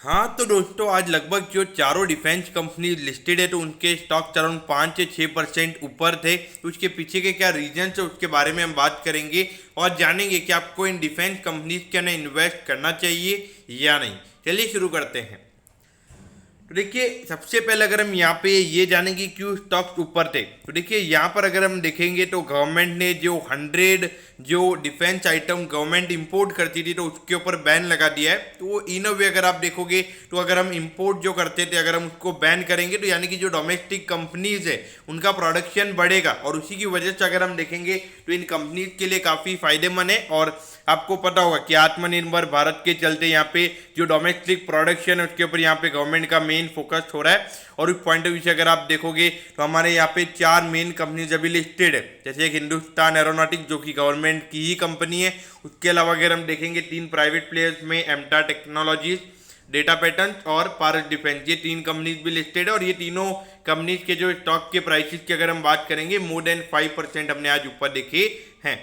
हाँ तो दोस्तों, आज लगभग जो चारों डिफेंस कंपनी लिस्टेड है तो उनके स्टॉक अराउंड 5 से 6% ऊपर थे। तो उसके पीछे के क्या रीजन है उसके बारे में हम बात करेंगे और जानेंगे कि आपको इन डिफेंस कंपनीज के अंदर इन्वेस्ट करना चाहिए या नहीं। चलिए शुरू करते हैं। तो देखिए, सबसे पहले अगर हम यहाँ पे ये जानेंगे क्यों स्टॉक्स ऊपर थे, तो देखिए यहाँ पर अगर हम देखेंगे तो गवर्नमेंट ने जो 100 जो डिफेंस आइटम गवर्नमेंट इंपोर्ट करती थी तो उसके ऊपर बैन लगा दिया है। तो वो इन अ वे अगर आप देखोगे तो अगर हम इंपोर्ट जो करते थे अगर हम उसको बैन करेंगे तो यानी कि जो डोमेस्टिक कंपनीज है उनका प्रोडक्शन बढ़ेगा और उसी की वजह से अगर हम देखेंगे तो इन कंपनीज के लिए काफ़ी फायदेमंद है। और आपको पता होगा कि आत्मनिर्भर भारत के चलते यहाँ पे जो डोमेस्टिक प्रोडक्शन है उसके ऊपर यहाँ पे गवर्नमेंट का मेन फोकस हो रहा है। और उस पॉइंट ऑफ व्यू से अगर आप देखोगे तो हमारे यहाँ पे 4 मेन कंपनीज अभी लिस्टेड है। जैसे एक हिंदुस्तान एरोनॉटिक्स जो कि गवर्नमेंट की ही कंपनी है। उसके अलावा अगर हम देखेंगे 3 प्राइवेट प्लेयर्स में एमटा टेक्नोलॉजीज, डेटा पैटर्न और पारस डिफेंस, ये 3 कंपनीज भी लिस्टेड है। और ये तीनों कंपनीज के जो स्टॉक के प्राइसेस की अगर हम बात करेंगे मोर देन 5% हमने आज ऊपर देखे हैं।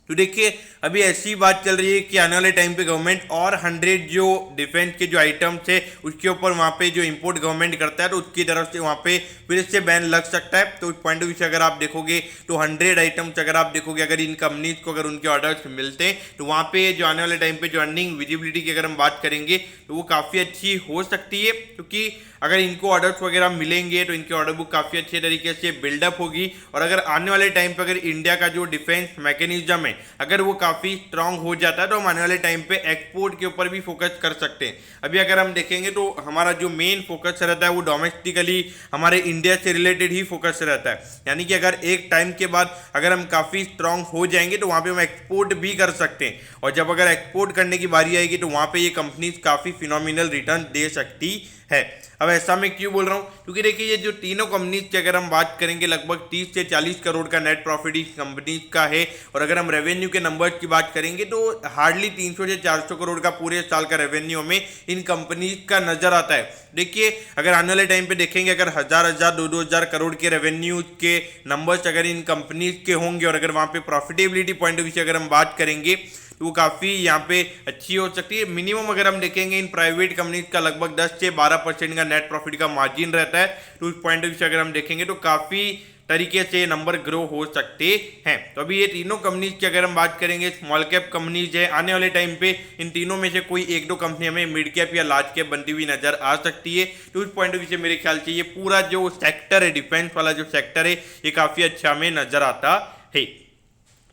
तो देखिए, अभी ऐसी बात चल रही है कि आने वाले टाइम पे गवर्नमेंट और 100 जो डिफेंस के जो आइटम्स है उसके ऊपर वहाँ पे जो इंपोर्ट गवर्नमेंट करता है तो उसकी तरफ से वहाँ पे फिर से बैन लग सकता है। तो उस पॉइंट ऑफ व्यू से अगर आप देखोगे तो 100 आइटम्स अगर आप देखोगे, अगर इन कंपनीज को अगर उनके ऑर्डर्स मिलते हैं तो वहाँ पे जो आने वाले टाइम पे जो अर्निंग विजिबिलिटी की अगर हम बात करेंगे तो वो काफ़ी अच्छी हो सकती है। क्योंकि अगर इनको ऑर्डर्स वगैरह मिलेंगे तो इनकी ऑर्डर बुक काफ़ी अच्छे तरीके से बिल्डअप होगी। और अगर आने वाले टाइम पे अगर इंडिया का जो डिफेंस मैकेनिज्म है अगर वो काफ़ी स्ट्रांग हो जाता है तो हम आने वाले टाइम पे एक्सपोर्ट के ऊपर भी फोकस कर सकते हैं। अभी अगर हम देखेंगे तो हमारा जो मेन फोकस रहता है वो डोमेस्टिकली हमारे इंडिया से रिलेटेड ही फोकस रहता है। यानी कि अगर एक टाइम के बाद अगर हम काफ़ी स्ट्रांग हो जाएंगे तो वहाँ पे हम एक्सपोर्ट भी कर सकते हैं। और जब अगर एक्सपोर्ट करने की बारी आएगी तो वहाँ पे ये कंपनीज काफ़ी फिनोमिनल रिटर्न दे सकती है। अब ऐसा मैं क्यों बोल रहा हूँ, क्योंकि देखिए ये जो तीनों कंपनीज की अगर हम बात करेंगे लगभग 30 से 40 करोड़ का नेट प्रॉफिट इस कंपनीज का है। और अगर हम रेवेन्यू के नंबर्स की बात करेंगे तो हार्डली 300 से 400 करोड़ का पूरे साल का रेवेन्यू हमें इन कंपनीज का नजर आता है। देखिए, अगर आने वाले टाइम पे देखेंगे अगर हजार 2,000 करोड़ के रेवेन्यू के नंबर्स अगर इन कंपनीज के होंगे और अगर वहाँ पे प्रॉफिटेबिलिटी पॉइंट ऑफ व्यू से अगर हम बात करेंगे तो वो काफ़ी यहाँ पे अच्छी हो सकती है। मिनिमम अगर हम देखेंगे इन प्राइवेट कंपनीज का लगभग 10 से 12% का नेट प्रॉफिट का मार्जिन रहता है। तो उस पॉइंट ऑफ व्यू से अगर हम देखेंगे तो काफ़ी तरीके से नंबर ग्रो हो सकते हैं। तो अभी ये तीनों कंपनीज की अगर हम बात करेंगे स्मॉल कैप कंपनीज है, आने वाले टाइम पे इन तीनों में से कोई 1-2 कंपनी हमें मिड कैप या लार्ज कैप बनती हुई नजर आ सकती है। तो उस पॉइंट ऑफ व्यू से मेरे ख्याल से ये पूरा जो सेक्टर है, डिफेंस वाला जो सेक्टर है, ये काफ़ी अच्छा हमें नजर आता है।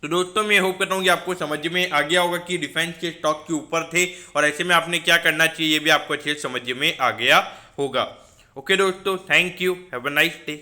तो दोस्तों, मैं होप करता हूँ कि आपको समझ में आ गया होगा कि डिफेंस के स्टॉक के ऊपर थे और ऐसे में आपने क्या करना चाहिए ये भी आपको अच्छे से समझ में आ गया होगा। ओके दोस्तों, thank you, have a nice day.